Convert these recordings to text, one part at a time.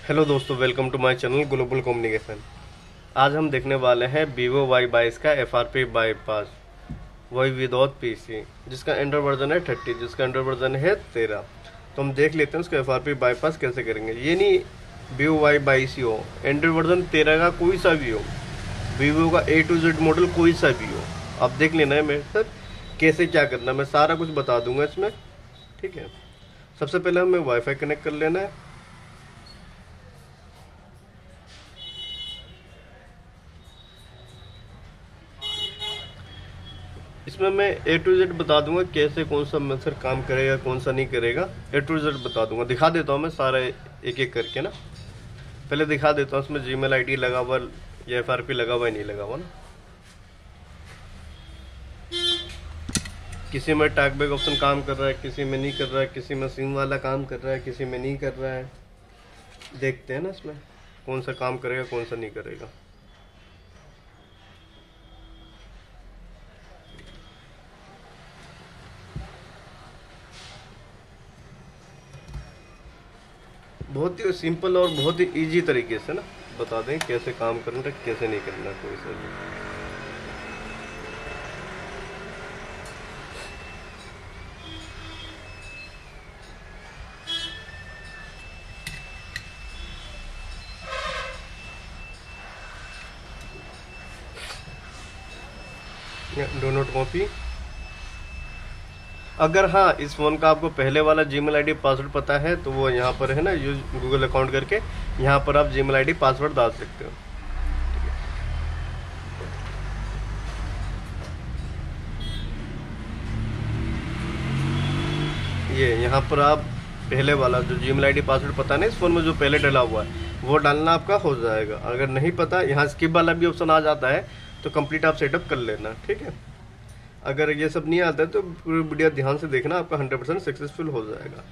Hello दोस्तों, welcome to my channel global communication. आज हम देखने वाले हैं Vivo Y22 का FRP बाईपास, वही विदाउट पीसी, जिसका एंड्रॉइड वर्जन है 30, जिसका एंड्रॉइड वर्जन है 13। तो हम देख लेते हैं उसका FRP बाईपास कैसे करेंगे। ये नहीं Vivo Y22 हो, एंड्रॉइड वर्जन 13 का कोई सा भी हो, Vivo का A to Z मॉडल कोई सा भी हो, आप देख लेना है मेरे साथ कैसे क्या करना है। मैं सारा कुछ बता दूंगा इसमें, ठीक है। सबसे पहले हमें वाईफाई कनेक्ट कर लेना है। इसमें मैं A to Z बता दूंगा कैसे कौन सा मेथड काम करेगा कौन सा नहीं करेगा। A to Z बता दूंगा, दिखा देता हूँ मैं सारा एक एक करके ना। पहले दिखा देता हूँ इसमें जीमेल आईडी लगा हुआ या FRP लगा हुआ नहीं लगा हुआ ना। किसी में टैगबैक ऑप्शन काम कर रहा है, किसी में नहीं कर रहा है, किसी में सिम वाला काम कर रहा है, किसी में नहीं कर रहा है। देखते हैं ना इसमें कौन सा काम करेगा कौन सा नहीं करेगा। बहुत ही सिंपल और बहुत ही इजी तरीके से ना बता दें कैसे काम करना है कैसे नहीं करना है कोई सा भी। Do not copy. अगर हाँ इस फोन का आपको पहले वाला जीमेल आईडी पासवर्ड पता है तो वो यहाँ पर है ना, यूज गूगल अकाउंट करके यहाँ पर आप जीमेल आईडी पासवर्ड डाल सकते हो। ये यहाँ पर आप पहले वाला जो जीमेल आईडी पासवर्ड पता नहीं इस फोन में जो पहले डला हुआ है वो डालना आपका हो जाएगा। अगर नहीं पता यहाँ स्किप वाला भी ऑप्शन आ जाता है तो कंप्लीट आप सेटअप कर लेना, ठीक है। अगर ये सब नहीं आता है तो पूरी वीडियो ध्यान से देखना, आपका 100% सक्सेसफुल हो जाएगा।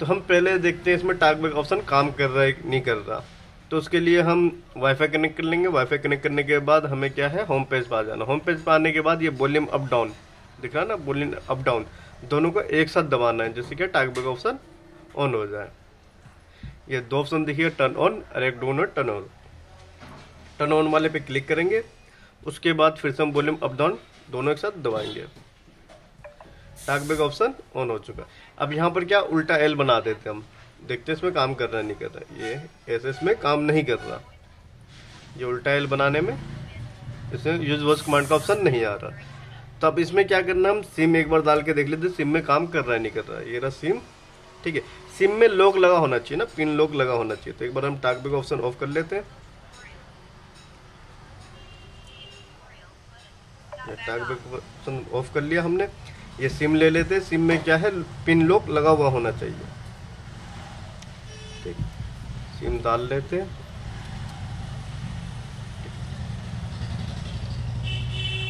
तो हम पहले देखते हैं इसमें टैगबैक ऑप्शन काम कर रहा है नहीं कर रहा। तो उसके लिए हम वाईफाई कनेक्ट कर लेंगे। वाईफाई कनेक्ट करने के बाद हमें क्या है, होम पेज पर आ जाना। होम पेज पर आने के बाद ये वॉल्यूम अप डाउन दिख रहा है ना, वॉल्यूम अप डाउन दोनों को एक साथ दबाना है जिससे कि टैगबैक ऑप्शन ऑन हो जाए। ये दो ऑप्शन देखिए, टर्न ऑन और एक do not turn on. Turn on वाले पे क्लिक करेंगे, उसके बाद फिर से हम वॉल्यूम अप डाउन दोनों एक साथ दबाएंगे। टैगबैक ऑप्शन ऑन हो चुका। अब यहाँ पर क्या उल्टा एल बना देते हम, देखते हैं इसमें काम कर रहा है नहीं कर रहा। ये ऐसे इसमें काम नहीं कर रहा, ये उल्टा एल बनाने में इसमें यूज वॉइस कमांड का ऑप्शन नहीं आ रहा। तो अब इसमें क्या करना, हम सिम एक बार डाल के देख लेते सिम में काम कर रहा है नहीं कर रहा है। ये रहा सिम, ठीक है। सिम में लॉक लगा होना चाहिए ना, पिन लॉक लगा होना चाहिए। तो एक बार हम टैगबैक ऑप्शन ऑफ कर लेते हैं। टैगबैक ऑप्शन ऑफ कर लिया हमने। ये सिम ले लेते हैं, सिम में क्या है पिन लॉक लगा हुआ होना चाहिए, ठीक। सिम डाल लेते हैं,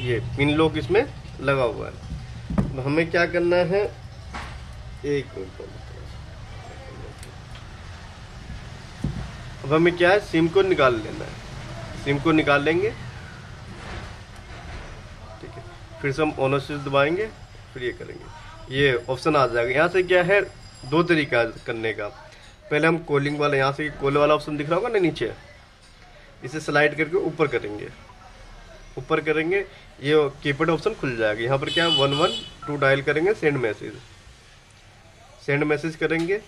ये पिन लॉक इसमें लगा हुआ है। तो हमें क्या करना है, एक मिनट, अब हमें क्या है सिम को निकाल लेना है। सिम को निकाल लेंगे, ठीक है। फिर से हम ऑन स्विच दबाएंगे, फिर ये करेंगे, ये ऑप्शन आ जाएगा। यहाँ से क्या है दो तरीका करने का। पहले हम कॉलिंग वाला, यहाँ से कॉल वाला ऑप्शन दिख रहा होगा ना नीचे, इसे स्लाइड करके ऊपर करेंगे। ऊपर करेंगे ये कीपैड ऑप्शन खुल जाएगा। यहाँ पर क्या है 112 डायल करेंगे, सेंड मैसेज, सेंड मैसेज करेंगे,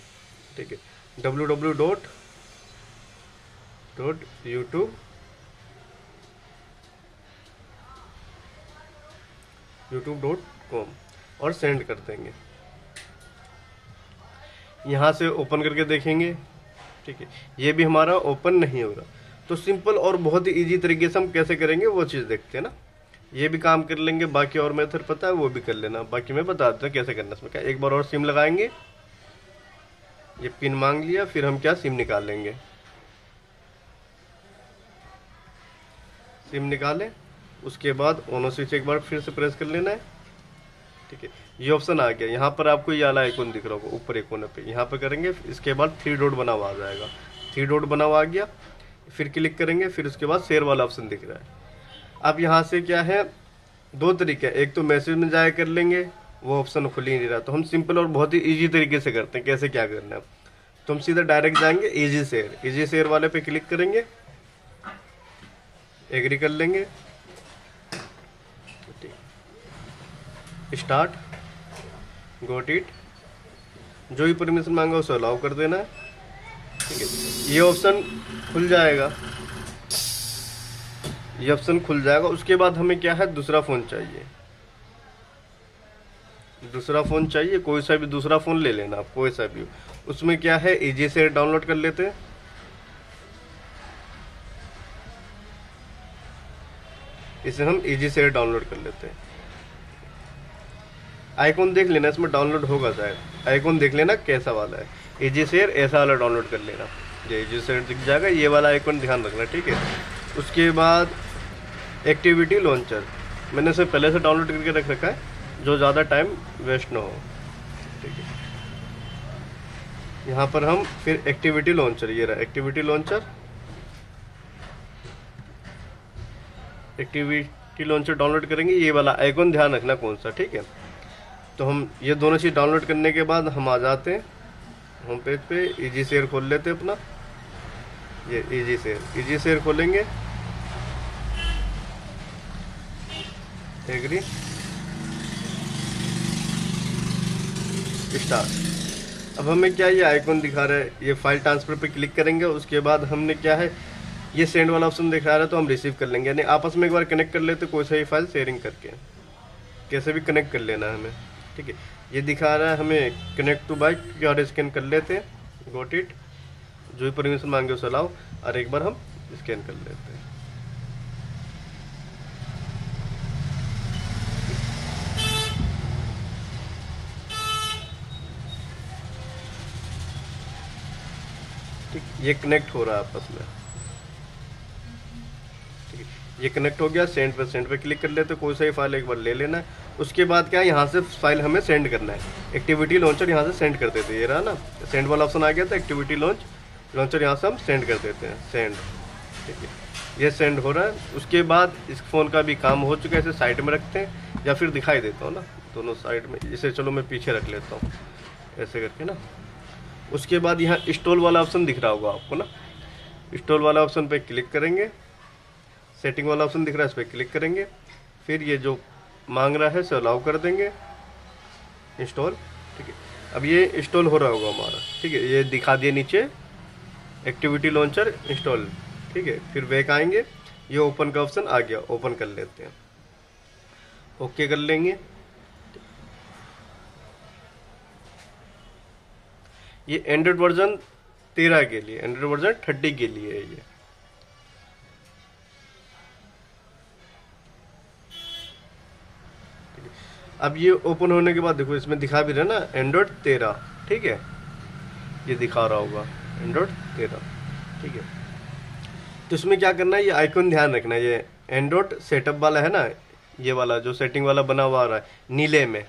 ठीक है। www.youtube.com और सेंड कर देंगे। यहाँ से ओपन करके देखेंगे, ठीक है। ये भी हमारा ओपन नहीं हो रहा। तो सिंपल और बहुत ही इजी तरीके से हम कैसे करेंगे वो चीज़ देखते हैं ना। ये भी काम कर लेंगे, बाकी और मेथड पता है वो भी कर लेना। बाकी मैं बता देता हूँ कैसे करना। इसमें क्या एक बार और सिम लगाएंगे, ये पिन मांग लिया, फिर हम क्या सिम निकाल लेंगे। सिम निकालें, उसके बाद ऑन स्विच एक बार फिर से प्रेस कर लेना है, ठीक है। ये ऑप्शन आ गया। यहाँ पर आपको ये वाला आइकन दिख रहा होगा ऊपर एक कोने पे, यहाँ पर करेंगे, इसके बाद 3 डॉट बना हुआ आ जाएगा। 3 डॉट बना हुआ आ गया, फिर क्लिक करेंगे, फिर उसके बाद शेयर वाला ऑप्शन दिख रहा है। अब यहाँ से क्या है दो तरीके, एक तो मैसेज में जाया कर लेंगे, वो ऑप्शन खुल ही नहीं रहा। तो हम सिंपल और बहुत ही इजी तरीके से करते हैं कैसे क्या करना है। तो हम सीधा डायरेक्ट जाएंगे इजी शेयर वाले पे क्लिक करेंगे, एग्री कर लेंगे, स्टार्ट, गोट इट, जो भी परमिशन मांगा उसे अलाउ कर देना है, ठीक है। ये ऑप्शन खुल जाएगा, ये ऑप्शन खुल जाएगा। उसके बाद हमें क्या है, दूसरा फ़ोन चाहिए, दूसरा फ़ोन चाहिए, कोई सा भी दूसरा फ़ोन ले लेना आप, कोई सा भी। उसमें क्या है, इजी शेयर डाउनलोड कर लेते हैं, इसे हम इजी शेयर डाउनलोड कर लेते हैं। आइकॉन देख लेना, इसमें डाउनलोड होगा शायद, आइकॉन देख लेना कैसा वाला है, इजी शेयर ऐसा वाला डाउनलोड कर लेना, ये इजी शेयर दिख जाएगा, ये वाला आइकॉन ध्यान रखना, ठीक है। उसके बाद एक्टिविटी लॉन्चर मैंने इसे पहले से डाउनलोड करके रख रखा है, जो ज़्यादा टाइम वेस्ट ना हो, ठीक है। यहाँ पर हम फिर एक्टिविटी लॉन्चर, ये रहा activity launcher, activity launcher download करेंगे, ये वाला आइकॉन ध्यान रखना कौन सा, ठीक है। तो हम ये दोनों चीज़ डाउनलोड करने के बाद हम आ जाते हैं होम पेज पे, इजी शेयर खोल लेते हैं अपना, ये इजी शेयर खोलेंगे, एग्री, स्टार्ट। अब हमें क्या ये आइकॉन दिखा रहा है, ये फाइल ट्रांसफर पे क्लिक करेंगे, उसके बाद हमने क्या है, ये सेंड वाला ऑप्शन दिखा रहा है, तो हम रिसीव कर लेंगे, यानी आपस में एक बार कनेक्ट कर लेते, कोई सा ही फाइल शेयरिंग करके कैसे भी कनेक्ट कर लेना है हमें, ठीक है। ये दिखा रहा है हमें connect to bike, QR scan कर लेते हैं, गोट इट, जो भी परमिशन मांगे उसे अलाउ, और एक बार हम स्कैन कर लेते हैं। ठीक, ये कनेक्ट हो रहा है आपस में, ठीक है। ये कनेक्ट हो गया, सेंड पे क्लिक कर लेते, कोई सा ही फाइल एक बार ले लेना है। उसके बाद क्या है, यहाँ से फाइल हमें सेंड करना है, एक्टिविटी लॉन्चर यहाँ से सेंड कर देते हैं, ये रहा ना सेंड वाला ऑप्शन आ गया था, एक्टिविटी लॉन्चर यहाँ से हम सेंड कर देते हैं, सेंड, ठीक है। ये सेंड हो रहा है। उसके बाद इस फ़ोन का भी काम हो चुका है, इसे साइड में रखते हैं, या फिर दिखाई देता हूँ ना दोनों साइड में, इसे चलो मैं पीछे रख लेता हूँ ऐसे करके ना। उसके बाद यहाँ इंस्टॉल वाला ऑप्शन दिख रहा होगा आपको ना, इंस्टॉल वाला ऑप्शन पे क्लिक करेंगे, सेटिंग वाला ऑप्शन दिख रहा है, इस पर क्लिक करेंगे, फिर ये जो मांग रहा है इसे अलाउ कर देंगे, इंस्टॉल, ठीक है। अब ये इंस्टॉल हो रहा होगा हमारा, ठीक है, ये दिखा दिए नीचे एक्टिविटी लॉन्चर इंस्टॉल, ठीक है। फिर बैक आएंगे, ये ओपन का ऑप्शन आ गया, ओपन कर लेते हैं, ओके कर लेंगे। ये एंड्रॉइड वर्जन 13 के लिए, एंड्रॉइड वर्जन 30 के लिए है ये, अब ये ओपन होने के बाद देखो इसमें दिखा भी रहा ना एंड्रॉइड 13, ठीक है, ये दिखा रहा होगा एंड्रॉइड 13, ठीक है। तो इसमें क्या करना है, ये आइकॉन ध्यान रखना है, ये एंड्रॉइड सेटअप वाला है ना, ये वाला जो सेटिंग वाला बना हुआ आ रहा है नीले में,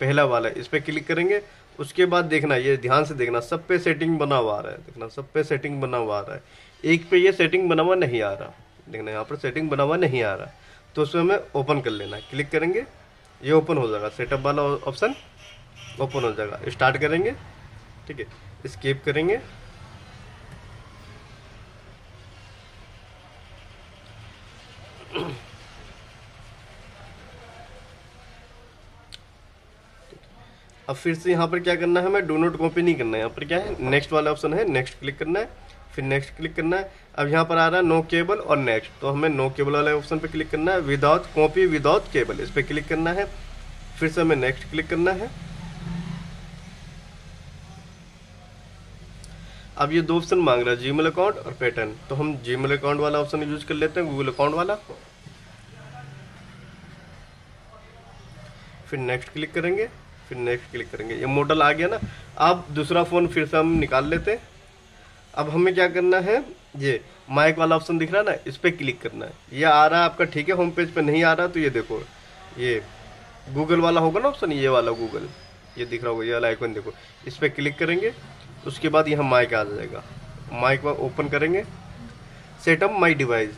पहला वाला, इस पर क्लिक करेंगे। उसके बाद देखना, ये ध्यान से देखना, सब पे सेटिंग बना हुआ आ रहा है, देखना सब पे सेटिंग बना हुआ आ रहा है, एक पे ये सेटिंग बना हुआ नहीं आ रहा, देखना यहाँ पर सेटिंग बना हुआ नहीं आ रहा, तो उसमें हमें ओपन कर लेना है, क्लिक करेंगे, ये ओपन हो जाएगा, सेटअप वाला ऑप्शन ओपन हो जाएगा, स्टार्ट करेंगे, ठीक है, स्किप करेंगे, अब फिर से यहाँ पर क्या करना है, हमें डू नॉट कॉपी नहीं करना है, यहाँ पर क्या है नेक्स्ट वाला ऑप्शन है, नेक्स्ट क्लिक करना है, फिर नेक्स्ट क्लिक करना है। अब यहाँ पर आ रहा है नो केबल और नेक्स्ट, तो हमें नो केबल वाले ऑप्शन पे क्लिक करना है, विदाउट कॉपी विदाउट केबल, इस पर क्लिक करना है, फिर से हमें नेक्स्ट क्लिक करना है। अब ये दो ऑप्शन मांग रहा है, जीमेल अकाउंट और पैटर्न, तो हम जीमेल अकाउंट वाला ऑप्शन यूज कर लेते हैं, गूगल अकाउंट वाला, फिर नेक्स्ट क्लिक करेंगे, फिर नेक्स्ट क्लिक करेंगे, ये मॉडल आ गया ना। अब दूसरा फ़ोन फिर से हम निकाल लेते हैं। अब हमें क्या करना है, ये माइक वाला ऑप्शन दिख रहा है ना, इस पर क्लिक करना है, ये आ रहा है आपका, ठीक है, होम पेज पे नहीं आ रहा, तो ये देखो ये गूगल वाला होगा ना ऑप्शन, ये वाला गूगल, ये दिख रहा होगा, ये वाला आइकन देखो, इस पर क्लिक करेंगे। उसके बाद यहाँ माइक आ जाएगा, माइक ओपन करेंगे, setup my device,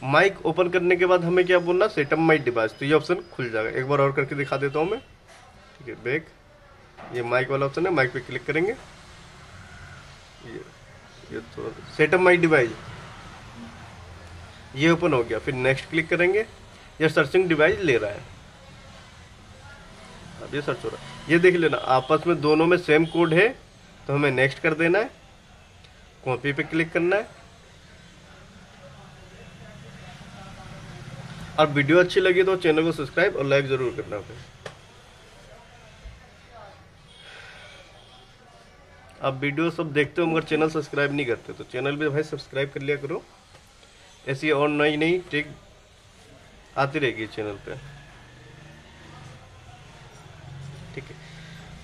mic open करने के बाद हमें क्या बोलना, सेटअप माई डिवाइस, तो ये ऑप्शन खुल जाएगा। एक बार और करके दिखा देता हूँ मैं, ठीक है, बैक, ये माइक वाला ऑप्शन है, माइक पे क्लिक करेंगे। ये थोड़ा सेटअप माई डिवाइस, ये ओपन हो गया। फिर नेक्स्ट क्लिक करेंगे। ये सर्चिंग डिवाइस ले रहा है, अब ये सर्च हो रहा है। ये देख लेना आपस में दोनों में सेम कोड है, तो हमें नेक्स्ट कर देना है, कॉपी पे क्लिक करना है। और वीडियो अच्छी लगी तो चैनल को सब्सक्राइब और लाइक जरूर करना है। आप वीडियो सब देखते हो मगर चैनल सब्सक्राइब नहीं करते, तो चैनल भी भाई सब्सक्राइब कर लिया करो। ऐसी और नई नई ट्रिक आती रहेगी चैनल पे, ठीक है।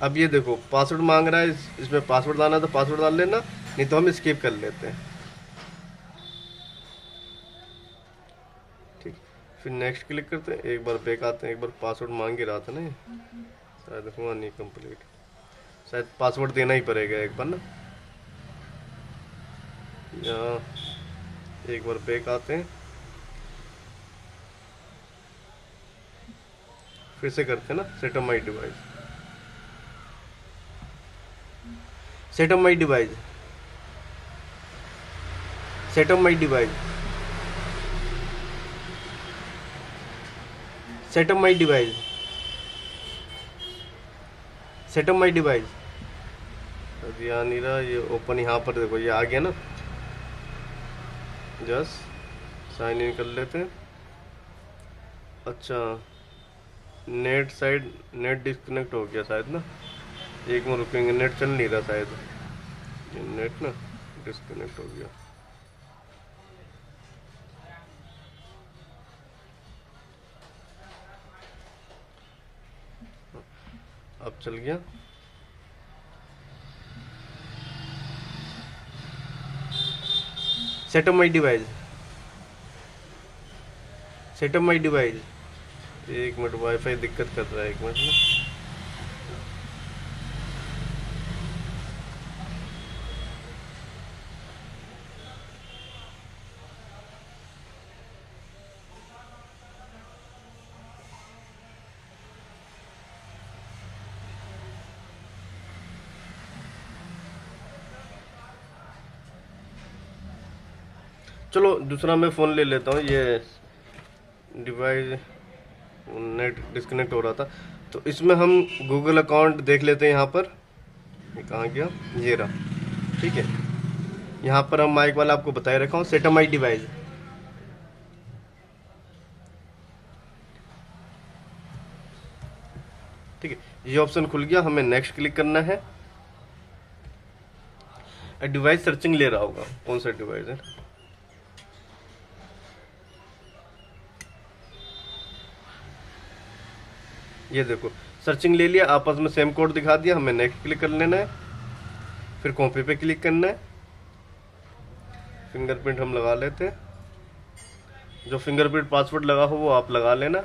अब ये देखो पासवर्ड मांग रहा है, इसमें पासवर्ड डालना है तो पासवर्ड डाल लेना, नहीं तो हम स्किप कर लेते हैं, ठीक। फिर नेक्स्ट क्लिक करते हैं, एक बार बैक आते हैं। एक बार पासवर्ड मांग ही रहा था ना, ये शायद हुआ नहीं कंप्लीट, शायद पासवर्ड देना ही पड़ेगा एक बार ना। यहाँ एक बार बैक आते हैं, फिर से करते हैं ना setup my device, setup my device, setup my device, setup my device, setup my device. अब यहाँ नहीं रहा, ये ओपन यहाँ पर देखो ये आ गया ना। जस्ट साइन इन कर लेते हैं। अच्छा नेट साइड नेट डिस्कनेक्ट हो गया शायद ना, एक में रुकेंगे, नेट चल नहीं रहा शायद, ये नेट ना डिस्कनेक्ट हो गया। अब चल गया। Setup my device, setup my device. एक मिनट वाईफाई दिक्कत कर रहा है, एक मिनट ना। चलो दूसरा मैं फ़ोन ले लेता हूँ। ये डिवाइस नेट डिस्कनेक्ट हो रहा था, तो इसमें हम गूगल अकाउंट देख लेते हैं। यहाँ पर ये कहाँ गया, ये रहा, ठीक है। यहाँ पर हम माइक वाला आपको बताए रखा हूँ, सेटअप माई डिवाइस, ठीक है। ये ऑप्शन खुल गया, हमें नेक्स्ट क्लिक करना है। डिवाइस सर्चिंग ले रहा होगा, कौन सा डिवाइस है। ये देखो सर्चिंग ले लिया, आपस में सेम कोड दिखा दिया, हमें नेक्स्ट क्लिक कर लेना है। फिर कॉपी पे क्लिक करना है। फिंगरप्रिंट हम लगा लेते हैं, जो फिंगरप्रिंट पासवर्ड लगा हो वो आप लगा लेना।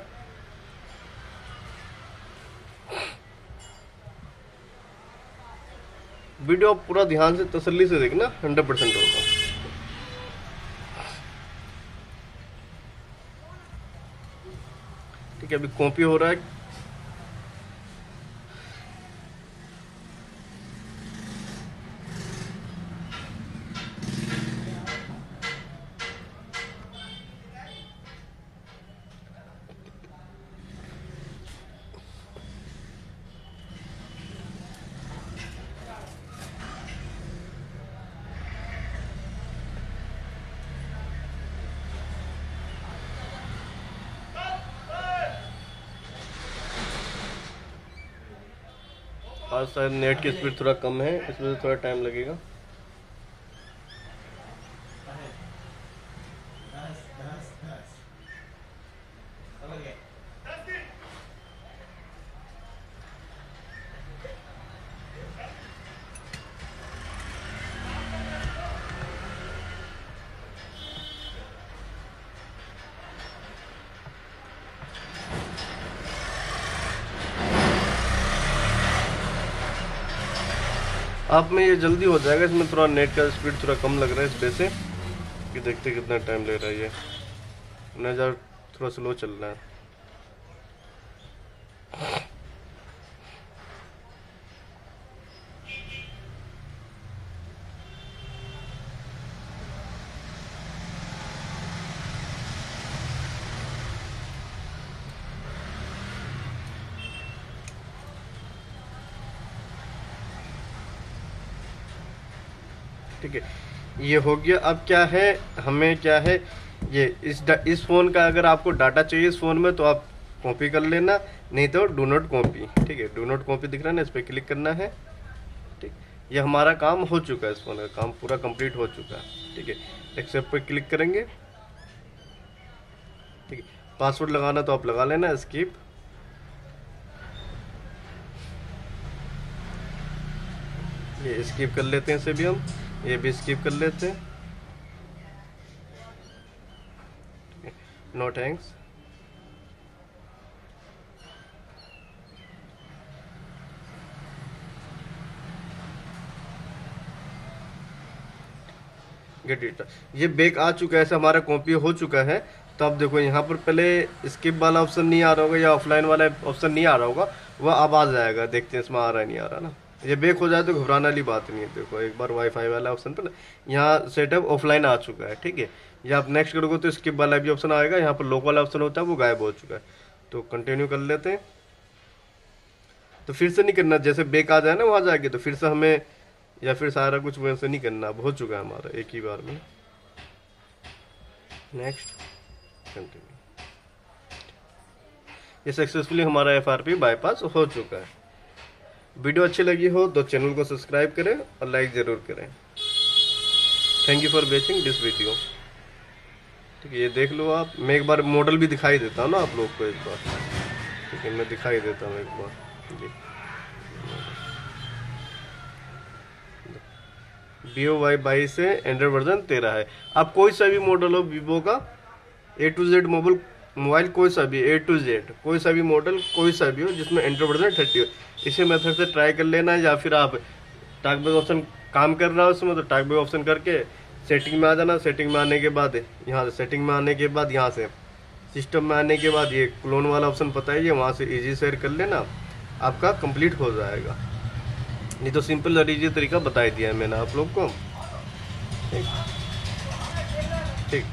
वीडियो पूरा ध्यान से तसल्ली से देखना, 100% होगा। ठीक है, अभी कॉपी हो रहा है। आज शायद नेट की स्पीड थोड़ा कम है, इसमें थोड़ा टाइम लगेगा। आप में ये जल्दी हो जाएगा, इसमें थोड़ा नेट का स्पीड थोड़ा कम लग रहा है इस वजह से कि देखते कितना टाइम ले रहा है। ये नज़र थोड़ा स्लो चल रहा है। ठीक है, ये हो गया। अब क्या है, हमें क्या है, ये इस फ़ोन का अगर आपको डाटा चाहिए इस फ़ोन में तो आप कॉपी कर लेना, नहीं तो डू नॉट कॉपी। ठीक है, डू नॉट कॉपी दिख रहा है ना, इस पर क्लिक करना है। ठीक, ये हमारा काम हो चुका है, इस फ़ोन का काम पूरा कंप्लीट हो चुका है। ठीक है, एक्सेप्ट पर क्लिक करेंगे। ठीक है, पासवर्ड लगाना तो आप लगा लेना, स्किप। ये स्किप कर लेते हैं, इसे भी हम, ये भी स्किप कर लेते हैं। No thanks. गेट इट, ये बैक आ चुका है, ऐसे हमारा कॉपी हो चुका है। तो अब देखो यहाँ पर पहले स्किप वाला ऑप्शन नहीं आ रहा होगा या ऑफलाइन वाला ऑप्शन नहीं आ रहा होगा, वह अब आ जाएगा। देखते हैं इसमें आ रहा है नहीं आ रहा ना। ये बैक हो जाए तो घबराने वाली बात नहीं है। देखो एक बार वाईफाई वाला ऑप्शन पर ना, यहाँ सेटअप ऑफलाइन आ चुका है। ठीक है, या आप नेक्स्ट करोगे तो स्किप वाला भी ऑप्शन आएगा, यहाँ पर लॉक वाला ऑप्शन होता है वो गायब हो चुका है। तो कंटिन्यू कर लेते हैं। तो फिर से नहीं करना, जैसे बैक आ जाए ना वहाँ जाके, तो फिर से हमें, या फिर सारा कुछ वैसे नहीं करना, अब हो चुका है हमारा एक ही बार में। Next, continue. ये सक्सेसफुली हमारा FRP बाईपास हो चुका है। वीडियो अच्छी लगी हो तो चैनल को सब्सक्राइब करें और लाइक जरूर करें। Thank you for watching this video. ठीक है, ये देख लो आप, मैं एक बार मॉडल भी दिखाई देता हूँ ना आप लोग को एक बार। ठीक है, मैं दिखाई देता हूँ एक बार जी। Vivo Y22 से एंड्रॉइड वर्जन 13 है। आप कोई सा भी मॉडल हो वीवो का, A to Z मोबाइल कोई सा भी, A to Z कोई सा भी मॉडल, कोई सा भी हो जिसमें एंड्रॉइड वर्जन 30 हो, इसी मेथड से ट्राई कर लेना। या फिर आप टॉकबैक ऑप्शन काम कर रहा हो उसमें, तो टॉकबैक ऑप्शन करके सेटिंग में आ जाना। सेटिंग में आने के बाद यहाँ से, सेटिंग में आने के बाद यहाँ से सिस्टम में आने के बाद ये क्लोन वाला ऑप्शन पता ही है, वहाँ से इजी शेयर कर लेना, आपका कंप्लीट हो जाएगा। नहीं तो सिंपल और इजी तरीका बता ही दिया है मैंने आप लोग को। ठीक,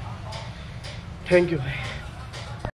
थैंक यू भाई।